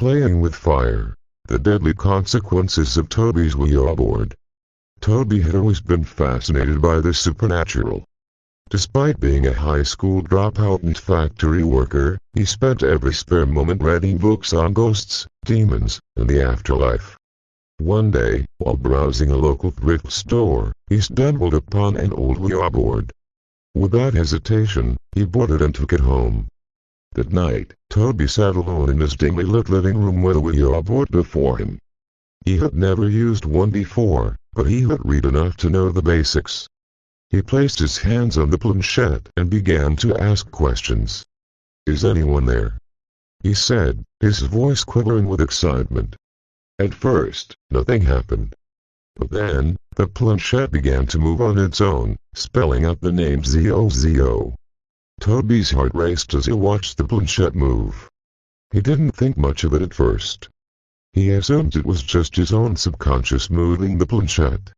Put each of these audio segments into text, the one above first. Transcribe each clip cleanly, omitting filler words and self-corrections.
Playing with fire. The deadly consequences of Toby's Ouija board. Toby had always been fascinated by the supernatural. Despite being a high school dropout and factory worker, he spent every spare moment reading books on ghosts, demons, and the afterlife. One day, while browsing a local thrift store, he stumbled upon an old Ouija board. Without hesitation, he bought it and took it home. That night, Toby sat alone in his dimly lit living room with a Ouija board before him. He had never used one before, but he had read enough to know the basics. He placed his hands on the planchette and began to ask questions. "Is anyone there?" he said, his voice quivering with excitement. At first, nothing happened. But then, the planchette began to move on its own, spelling out the name Zozo. Toby's heart raced as he watched the planchette move. He didn't think much of it at first. He assumed it was just his own subconscious moving the planchette.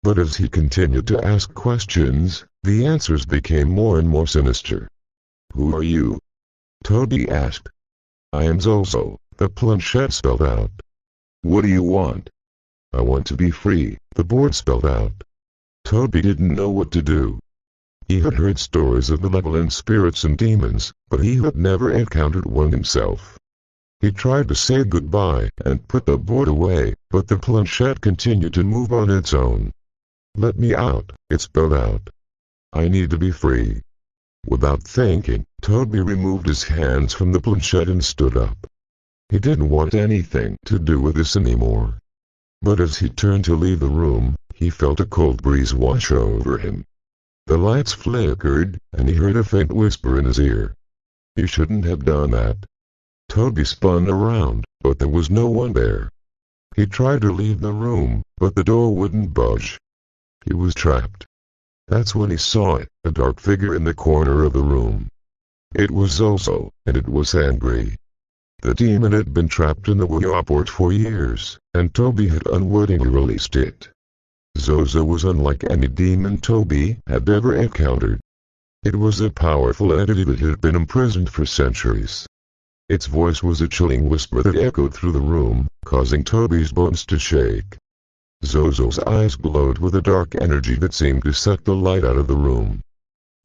But as he continued to ask questions, the answers became more and more sinister. "Who are you?" Toby asked. "I am Zozo," the planchette spelled out. "What do you want?" "I want to be free," the board spelled out. Toby didn't know what to do. He had heard stories of malevolent spirits and demons, but he had never encountered one himself. He tried to say goodbye and put the board away, but the planchette continued to move on its own. "Let me out," it spelled out. "I need to be free." Without thinking, Toby removed his hands from the planchette and stood up. He didn't want anything to do with this anymore. But as he turned to leave the room, he felt a cold breeze wash over him. The lights flickered, and he heard a faint whisper in his ear. "You shouldn't have done that." Toby spun around, but there was no one there. He tried to leave the room, but the door wouldn't budge. He was trapped. That's when he saw it, a dark figure in the corner of the room. It was Zozo, and it was angry. The demon had been trapped in the Ouija board for years, and Toby had unwittingly released it. Zozo was unlike any demon Toby had ever encountered. It was a powerful entity that had been imprisoned for centuries. Its voice was a chilling whisper that echoed through the room, causing Toby's bones to shake. Zozo's eyes glowed with a dark energy that seemed to suck the light out of the room.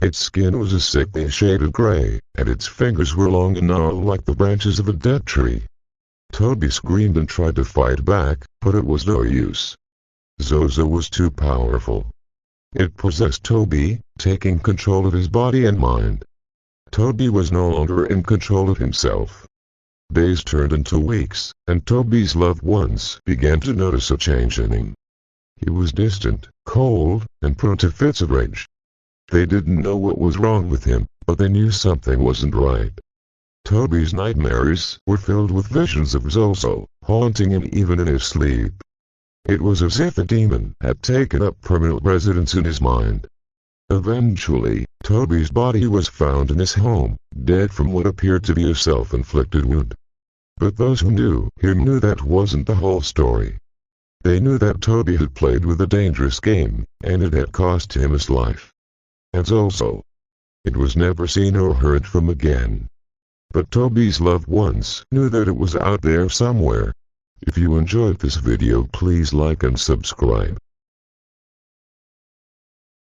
Its skin was a sickly shade of gray, and its fingers were long and gnarled like the branches of a dead tree. Toby screamed and tried to fight back, but it was no use. Zozo was too powerful. It possessed Toby, taking control of his body and mind. Toby was no longer in control of himself. Days turned into weeks, and Toby's loved ones began to notice a change in him. He was distant, cold, and prone to fits of rage. They didn't know what was wrong with him, but they knew something wasn't right. Toby's nightmares were filled with visions of Zozo, haunting him even in his sleep. It was as if a demon had taken up permanent residence in his mind. Eventually, Toby's body was found in his home, dead from what appeared to be a self-inflicted wound. But those who knew him knew that wasn't the whole story. They knew that Toby had played with a dangerous game, and it had cost him his life. And Zozo. It was never seen or heard from again. But Toby's loved ones knew that it was out there somewhere. If you enjoyed this video, please like and subscribe.